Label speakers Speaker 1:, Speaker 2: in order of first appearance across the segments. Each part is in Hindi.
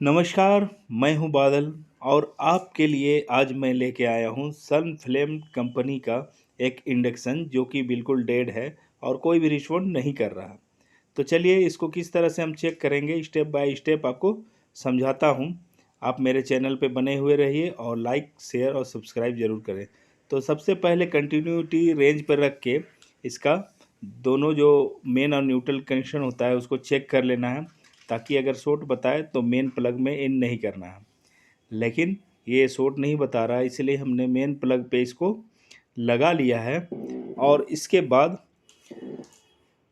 Speaker 1: नमस्कार, मैं हूं बादल और आपके लिए आज मैं लेके आया हूं सन फ्लेम कंपनी का एक इंडक्शन जो कि बिल्कुल डेड है और कोई भी रिस्पॉन्ड नहीं कर रहा। तो चलिए इसको किस तरह से हम चेक करेंगे स्टेप बाय स्टेप आपको समझाता हूं। आप मेरे चैनल पे बने हुए रहिए और लाइक शेयर और सब्सक्राइब ज़रूर करें। तो सबसे पहले कंटिन्यूटी रेंज पर रख के इसका दोनों जो मेन और न्यूट्रल कनेक्शन होता है उसको चेक कर लेना है, ताकि अगर शॉर्ट बताए तो मेन प्लग में इन नहीं करना है। लेकिन ये शॉर्ट नहीं बता रहा है, इसलिए हमने मेन प्लग पे इसको लगा लिया है। और इसके बाद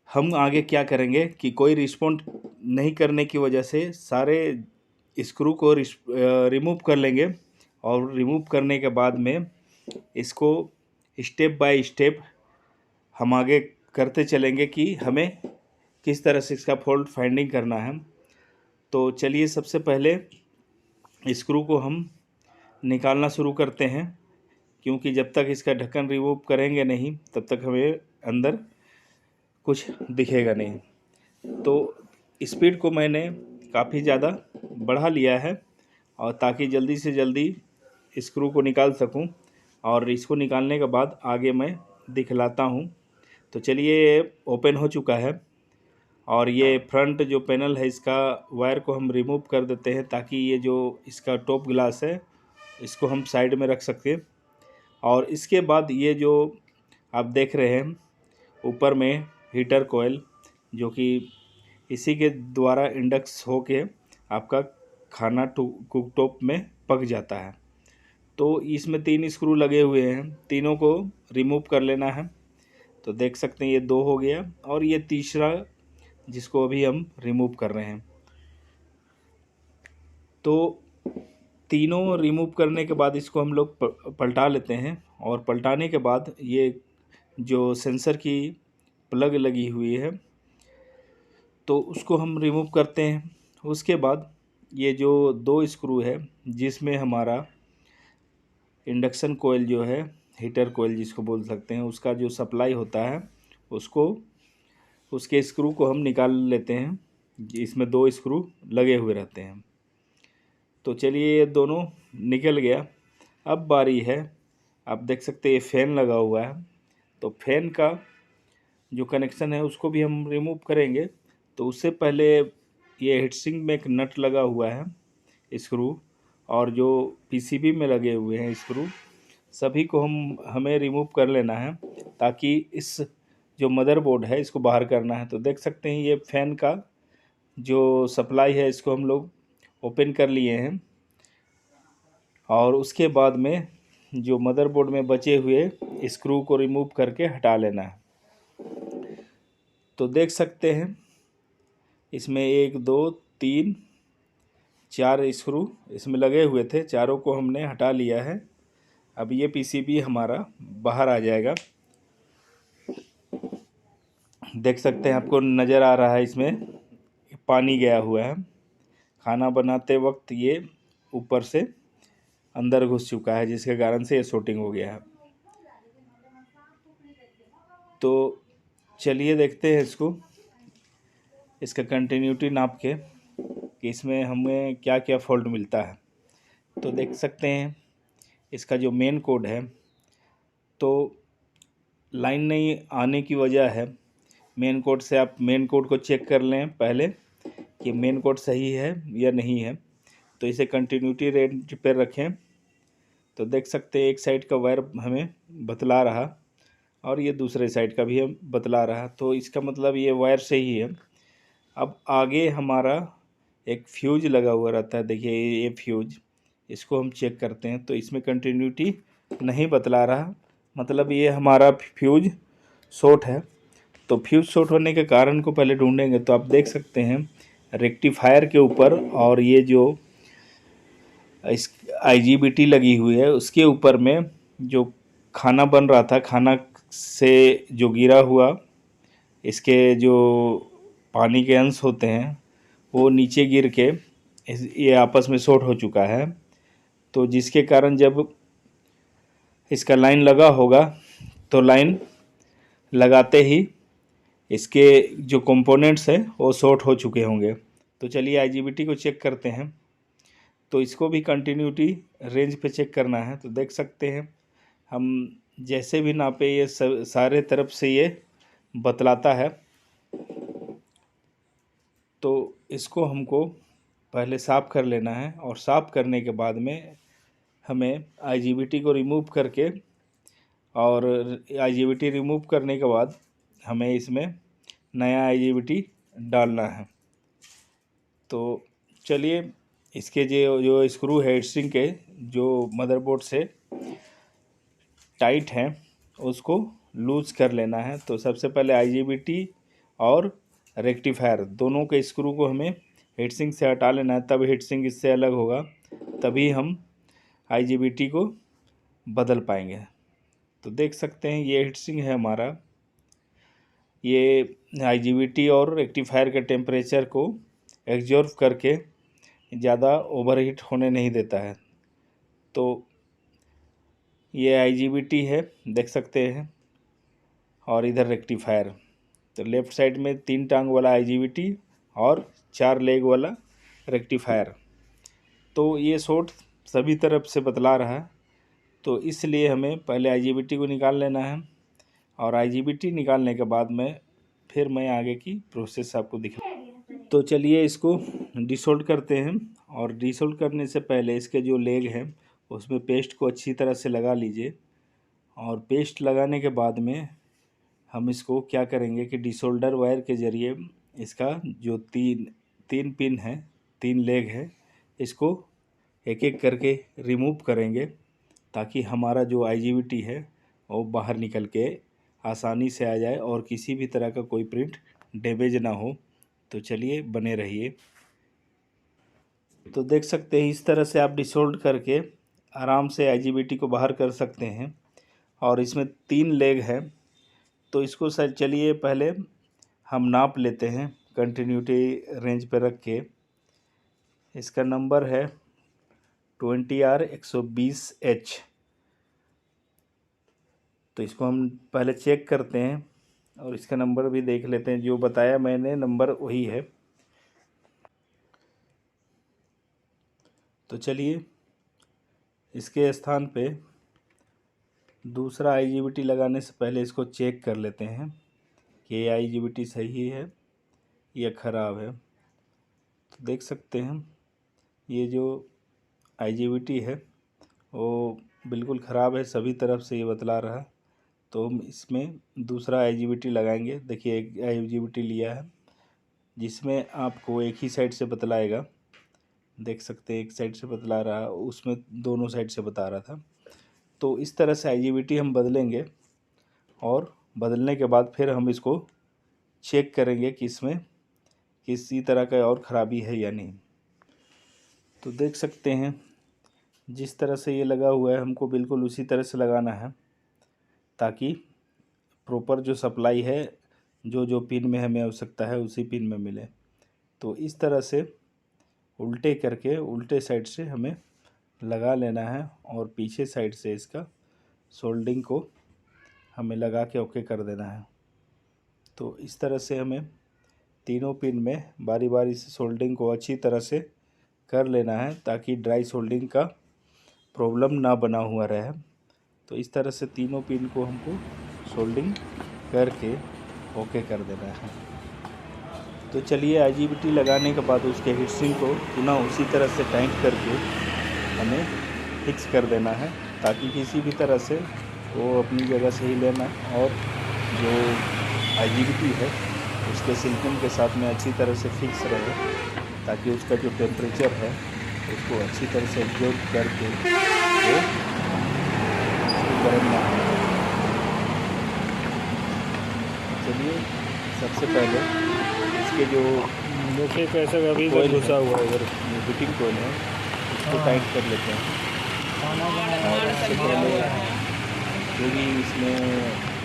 Speaker 1: हम आगे क्या करेंगे कि कोई रिस्पॉन्ड नहीं करने की वजह से सारे स्क्रू को रिमूव कर लेंगे। और रिमूव करने के बाद में इसको स्टेप बाय स्टेप हम आगे करते चलेंगे कि हमें किस तरह से इसका फॉल्ट फाइंडिंग करना है। तो चलिए सबसे पहले स्क्रू को हम निकालना शुरू करते हैं, क्योंकि जब तक इसका ढक्कन रिमूव करेंगे नहीं तब तक हमें अंदर कुछ दिखेगा नहीं। तो स्पीड को मैंने काफ़ी ज़्यादा बढ़ा लिया है और ताकि जल्दी से जल्दी स्क्रू को निकाल सकूं। और इसको निकालने के बाद आगे मैं दिखलाता हूं। तो चलिए ओपन हो चुका है और ये फ्रंट जो पैनल है इसका वायर को हम रिमूव कर देते हैं, ताकि ये जो इसका टॉप ग्लास है इसको हम साइड में रख सकें। और इसके बाद ये जो आप देख रहे हैं ऊपर में हीटर कोयल, जो कि इसी के द्वारा इंडक्स होके आपका खाना कुक टॉप में पक जाता है। तो इसमें 3 स्क्रू लगे हुए हैं, तीनों को रिमूव कर लेना है। तो देख सकते हैं ये 2 हो गया और ये तीसरा जिसको अभी हम रिमूव कर रहे हैं। तो तीनों रिमूव करने के बाद इसको हम लोग पलटा लेते हैं। और पलटाने के बाद ये जो सेंसर की प्लग लगी हुई है तो उसको हम रिमूव करते हैं। उसके बाद ये जो 2 स्क्रू है जिसमें हमारा इंडक्शन कोयल जो है, हीटर कोयल जिसको बोल सकते हैं, उसका जो सप्लाई होता है उसको उसके स्क्रू को हम निकाल लेते हैं। इसमें 2 स्क्रू लगे हुए रहते हैं। तो चलिए ये दोनों निकल गया। अब बारी है, आप देख सकते हैं ये फ़ैन लगा हुआ है। तो फैन का जो कनेक्शन है उसको भी हम रिमूव करेंगे। तो उससे पहले ये हीटसिंक में एक नट लगा हुआ है स्क्रू, और जो पीसीबी में लगे हुए हैं स्क्रू, सभी को हमें रिमूव कर लेना है, ताकि इस जो मदरबोर्ड है इसको बाहर करना है। तो देख सकते हैं ये फ़ैन का जो सप्लाई है इसको हम लोग ओपन कर लिए हैं। और उसके बाद में जो मदरबोर्ड में बचे हुए स्क्रू को रिमूव करके हटा लेना है। तो देख सकते हैं इसमें 1 2 3 4 स्क्रू इसमें लगे हुए थे, चारों को हमने हटा लिया है। अब ये पीसीबी हमारा बाहर आ जाएगा। देख सकते हैं आपको नज़र आ रहा है इसमें पानी गया हुआ है। खाना बनाते वक्त ये ऊपर से अंदर घुस चुका है, जिसके कारण से ये शॉर्टिंग हो गया है। तो चलिए देखते हैं इसका कंटिन्यूटी नाप के कि इसमें हमें क्या क्या फॉल्ट मिलता है। तो देख सकते हैं इसका जो मेन कोड है, तो लाइन नहीं आने की वजह है मेन कोड से। आप मेन कोड को चेक कर लें पहले कि मेन कोड सही है या नहीं है। तो इसे कंटिन्यूटी रेंज पर रखें। तो देख सकते हैं एक साइड का वायर हमें बतला रहा और ये दूसरे साइड का भी हम बतला रहा, तो इसका मतलब ये वायर सही है। अब आगे हमारा एक फ्यूज लगा हुआ रहता है, देखिए ये फ्यूज, इसको हम चेक करते हैं। तो इसमें कंटिन्यूटी नहीं बतला रहा, मतलब ये हमारा फ्यूज शॉर्ट है। तो फ्यूज शॉर्ट होने के कारण को पहले ढूंढेंगे। तो आप देख सकते हैं रेक्टिफायर के ऊपर और ये जो इस आईजीबीटी लगी हुई है उसके ऊपर में जो खाना बन रहा था, खाना से जो गिरा हुआ इसके जो पानी के अंश होते हैं वो नीचे गिर के ये आपस में शॉर्ट हो चुका है। तो जिसके कारण जब इसका लाइन लगा होगा तो लाइन लगाते ही इसके जो कंपोनेंट्स हैं वो शॉर्ट हो चुके होंगे। तो चलिए आईजीबीटी को चेक करते हैं। तो इसको भी कंटिन्यूटी रेंज पे चेक करना है। तो देख सकते हैं हम जैसे भी नापे ये सारे तरफ से ये बतलाता है। तो इसको हमको पहले साफ़ कर लेना है और साफ़ करने के बाद में हमें आईजीबीटी को रिमूव करके, और आईजीबीटी रिमूव करने के बाद हमें इसमें नया आईजीबीटी डालना है। तो चलिए इसके जो स्क्रू है हीटसिंक के जो मदरबोर्ड से टाइट हैं उसको लूज़ कर लेना है। तो सबसे पहले आईजीबीटी और रेक्टिफायर दोनों के स्क्रू को हमें हीटसिंक से हटा लेना है, तब हीटसिंक इससे अलग होगा, तभी हम आईजीबीटी को बदल पाएंगे। तो देख सकते हैं ये हीटसिंक है हमारा, ये आईजीबीटी और रेक्टिफायर के टेम्परेचर को एब्जॉर्ब करके ज़्यादा ओवरहीट होने नहीं देता है। तो ये आईजीबीटी है देख सकते हैं, और इधर रेक्टिफायर। तो लेफ़्ट साइड में 3 टांग वाला आईजीबीटी और 4 लेग वाला रेक्टिफायर। तो ये शॉर्ट सभी तरफ से बतला रहा है, तो इसलिए हमें पहले आईजीबीटी को निकाल लेना है, और आईजीबीटी निकालने के बाद में फिर मैं आगे की प्रोसेस आपको दिखा। तो चलिए इसको डिसोल्ड करते हैं, और डिसोल्ड करने से पहले इसके जो लेग हैं उसमें पेस्ट को अच्छी तरह से लगा लीजिए। और पेस्ट लगाने के बाद में हम इसको क्या करेंगे कि डिसोल्डर वायर के ज़रिए इसका जो तीन पिन है, 3 लेग है, इसको एक एक करके रिमूव करेंगे, ताकि हमारा जो आईजीबीटी है वो बाहर निकल के आसानी से आ जाए और किसी भी तरह का कोई प्रिंट डैमेज ना हो। तो चलिए बने रहिए। तो देख सकते हैं इस तरह से आप डिसोल्ड करके आराम से आईजीबीटी को बाहर कर सकते हैं। और इसमें 3 लेग है, तो इसको सर चलिए पहले हम नाप लेते हैं कंटिन्यूटी रेंज पे रख के। इसका नंबर है 20R120H। तो इसको हम पहले चेक करते हैं और इसका नंबर भी देख लेते हैं, जो बताया मैंने नंबर वही है। तो चलिए इसके स्थान पे दूसरा आईजीबीटी लगाने से पहले इसको चेक कर लेते हैं कि ये आईजीबीटी सही है या ख़राब है। तो देख सकते हैं ये जो आईजीबीटी है वो बिल्कुल ख़राब है, सभी तरफ से ये बतला रहा है। तो हम इसमें दूसरा आईजीबीटी लगाएंगे। देखिए एक आईजीबीटी लिया है जिसमें आपको एक ही साइड से बतलाएगा, देख सकते हैं एक साइड से बतला रहा है, उसमें दोनों साइड से बता रहा था। तो इस तरह से आईजीबीटी हम बदलेंगे, और बदलने के बाद फिर हम इसको चेक करेंगे कि इसमें किसी तरह का और ख़राबी है या नहीं। तो देख सकते हैं जिस तरह से ये लगा हुआ है हमको बिल्कुल उसी तरह से लगाना है, ताकि प्रॉपर जो सप्लाई है जो पिन में हमें आवश्यकता है उसी पिन में मिले। तो इस तरह से उल्टे करके उल्टे साइड से हमें लगा लेना है, और पीछे साइड से इसका सोल्डिंग को हमें लगा के ओके कर देना है। तो इस तरह से हमें तीनों पिन में बारी बारी से सोल्डिंग को अच्छी तरह से कर लेना है, ताकि ड्राई सोल्डिंग का प्रॉब्लम ना बना हुआ रहे। तो इस तरह से तीनों पिन को हमको सोल्डिंग करके ओके कर देना है। तो चलिए आईजीबीटी लगाने के बाद उसके हीटसिंक को पुनः उसी तरह से टाइट करके हमें फिक्स कर देना है, ताकि किसी भी तरह से वो अपनी जगह से ही लेना, और जो आईजीबीटी है उसके सिलिकॉन के साथ में अच्छी तरह से फिक्स रहे, ताकि उसका जो टेम्परेचर है उसको अच्छी तरह से एब्जॉर्ब करके वो गर्म ना हो। चलिए सबसे पहले इसके जो
Speaker 2: देखिए कैसे अभी घुसा हुआ है इधर
Speaker 1: फिटिंग कोयल है उसको टाइट कर लेते हैं। और इससे पहले जो भी इसमें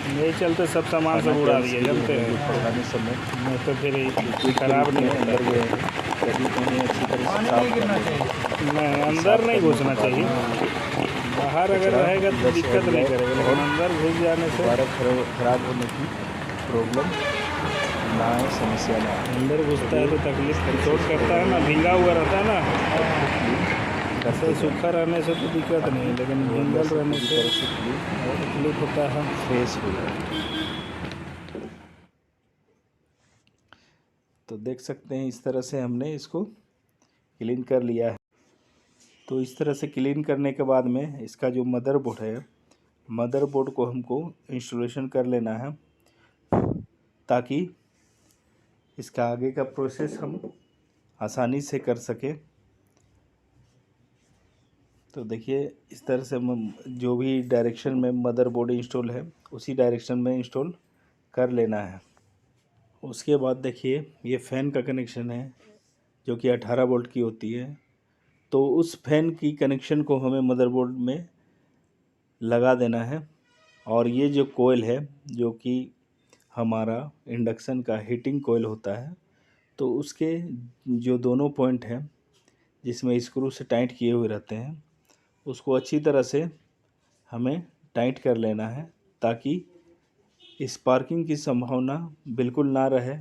Speaker 2: यही चलते सब सामान सब उड़ा दिए जलते हैं
Speaker 1: पकाने समय
Speaker 2: नहीं तो फिर खराब नहीं होता।
Speaker 1: अंदर गए कभी उन्हें अच्छी तरह से साफ करना चाहिए।
Speaker 2: नहीं अंदर नहीं घुसना चाहिए, बाहर अगर रहेगा तो दिक्कत नहीं करेगा, लेकिन अंदर घुस जाने से
Speaker 1: दोबारा खराब होने की प्रॉब्लम ना है, समस्या ना है।
Speaker 2: अंदर घुसता है तो तकलीफ चोट करता है ना, भींगा हुआ रहता है ना। ऐसे सूखा रहने से तो दिक्कत नहीं, लेकिन भींगल रहने से तकलीफ होता है।
Speaker 1: फ्रेश हो जाए। तो देख सकते हैं इस तरह से हमने इसको क्लीन कर लिया है। तो इस तरह से क्लीन करने के बाद में इसका जो मदरबोर्ड है, मदरबोर्ड को हमको इंस्टॉलेशन कर लेना है ताकि इसका आगे का प्रोसेस हम आसानी से कर सकें। तो देखिए इस तरह से जो भी डायरेक्शन में मदरबोर्ड इंस्टॉल है उसी डायरेक्शन में इंस्टॉल कर लेना है। उसके बाद देखिए ये फ़ैन का कनेक्शन है जो कि 18 वोल्ट की होती है। तो उस फैन की कनेक्शन को हमें मदरबोर्ड में लगा देना है। और ये जो कोयल है जो कि हमारा इंडक्शन का हीटिंग कोयल होता है, तो उसके जो दोनों पॉइंट हैं जिसमें स्क्रू से टाइट किए हुए रहते हैं उसको अच्छी तरह से हमें टाइट कर लेना है ताकि स्पार्किंग की संभावना बिल्कुल ना रहे।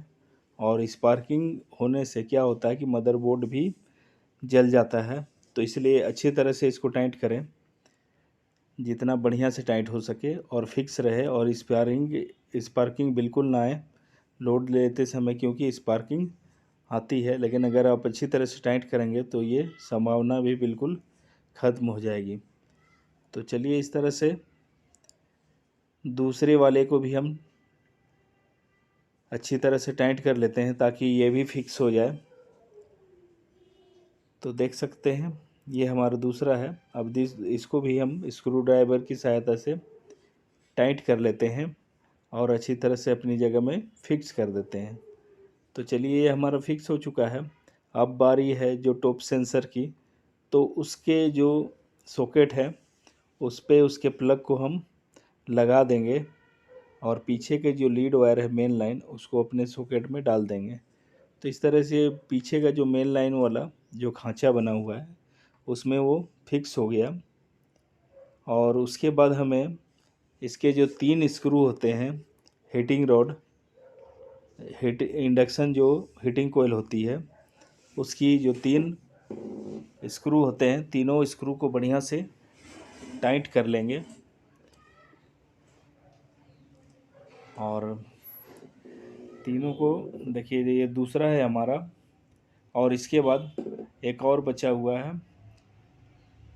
Speaker 1: और स्पार्किंग होने से क्या होता है कि मदरबोर्ड भी जल जाता है। तो इसलिए अच्छी तरह से इसको टाइट करें, जितना बढ़िया से टाइट हो सके और फिक्स रहे और स्पार्किंग बिल्कुल ना आए लोड लेते समय, क्योंकि स्पार्किंग आती है लेकिन अगर आप अच्छी तरह से टाइट करेंगे तो ये संभावना भी बिल्कुल ख़त्म हो जाएगी। तो चलिए इस तरह से दूसरे वाले को भी हम अच्छी तरह से टाइट कर लेते हैं ताकि ये भी फिक्स हो जाए। तो देख सकते हैं ये हमारा दूसरा है। अब इसको भी हम स्क्रू ड्राइवर की सहायता से टाइट कर लेते हैं और अच्छी तरह से अपनी जगह में फिक्स कर देते हैं। तो चलिए ये हमारा फिक्स हो चुका है। अब बारी है जो टॉप सेंसर की। तो उसके जो सॉकेट है उस पे उसके प्लग को हम लगा देंगे और पीछे के जो लीड वायर है मेन लाइन उसको अपने सॉकेट में डाल देंगे। तो इस तरह से पीछे का जो मेन लाइन वाला जो खांचा बना हुआ है उसमें वो फिक्स हो गया। और उसके बाद हमें इसके जो 3 स्क्रू होते हैं हीटिंग रॉड, इंडक्शन जो हीटिंग कोयल होती है उसकी जो 3 स्क्रू होते हैं, तीनों स्क्रू को बढ़िया से टाइट कर लेंगे। और तीनों को देखिए ये दूसरा है हमारा और इसके बाद एक और बचा हुआ है,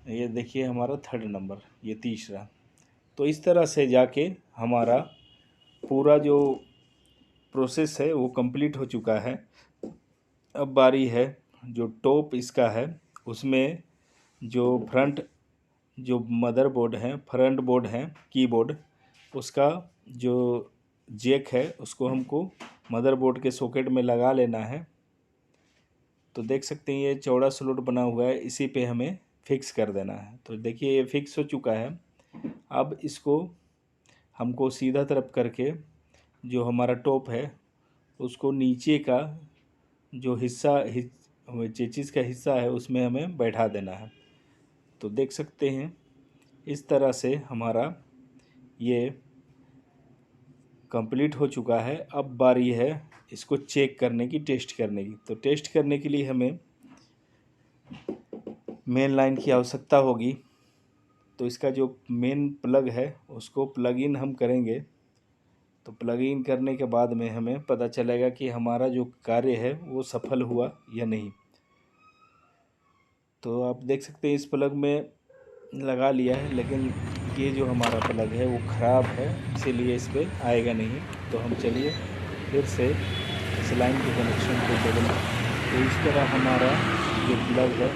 Speaker 1: ये देखिए हमारा 3rd नंबर, ये तीसरा। तो इस तरह से जाके हमारा पूरा जो प्रोसेस है वो कंप्लीट हो चुका है। अब बारी है जो टॉप इसका है उसमें जो फ्रंट जो मदरबोर्ड है, फ्रंट बोर्ड है, कीबोर्ड, उसका जो जैक है उसको हमको मदरबोर्ड के सॉकेट में लगा लेना है। तो देख सकते हैं ये चौड़ा स्लॉट बना हुआ है, इसी पे हमें फिक्स कर देना है। तो देखिए ये फिक्स हो चुका है। अब इसको हमको सीधा तरफ करके जो हमारा टॉप है उसको नीचे का जो चेचिस का हिस्सा है उसमें हमें बैठा देना है। तो देख सकते हैं इस तरह से हमारा ये कंप्लीट हो चुका है। अब बारी है इसको चेक करने की, टेस्ट करने की। तो टेस्ट करने के लिए हमें मेन लाइन की आवश्यकता होगी। तो इसका जो मेन प्लग है उसको प्लग इन हम करेंगे। तो प्लग इन करने के बाद में हमें पता चलेगा कि हमारा जो कार्य है वो सफल हुआ या नहीं। तो आप देख सकते हैं इस प्लग में लगा लिया है, लेकिन ये जो हमारा प्लग है वो ख़राब है, इसीलिए इस पर आएगा नहीं। तो हम चलिए फिर से इस लाइन के कनेक्शन को बदलें। तो इस तरह हमारा जो प्लग है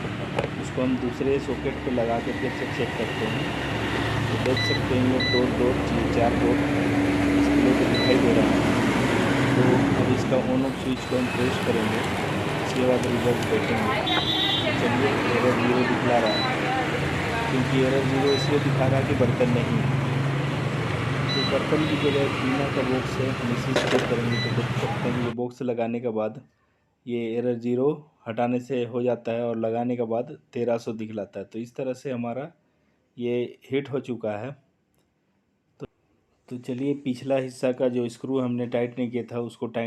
Speaker 1: उसको हम दूसरे सॉकेट पे लगा के फिर से चेक करते हैं। तो देख सकते हैं ये 4 डॉट डिस्प्ले पे दिखाई दे रहा है। तो अब इसका ऑन ऑफ स्विच को हम प्रेस करेंगे, इसके बाद रिजल्ट देखेंगे। चलिए एरर 0 दिखला रहा है, क्योंकि एरर 0 इसलिए दिखा रहा है कि बर्तन नहीं है। तो बर्तन की जगह टीना का बॉक्स है, हम इसी से चेक करेंगे। तो देख सकते हैं ये बॉक्स लगाने के बाद ये एरर 0 हटाने से हो जाता है और लगाने के बाद 1300 दिखलाता है। तो इस तरह से हमारा ये हिट हो चुका है। तो चलिए पिछला हिस्सा का जो स्क्रू हमने टाइट नहीं किया था उसको टाइट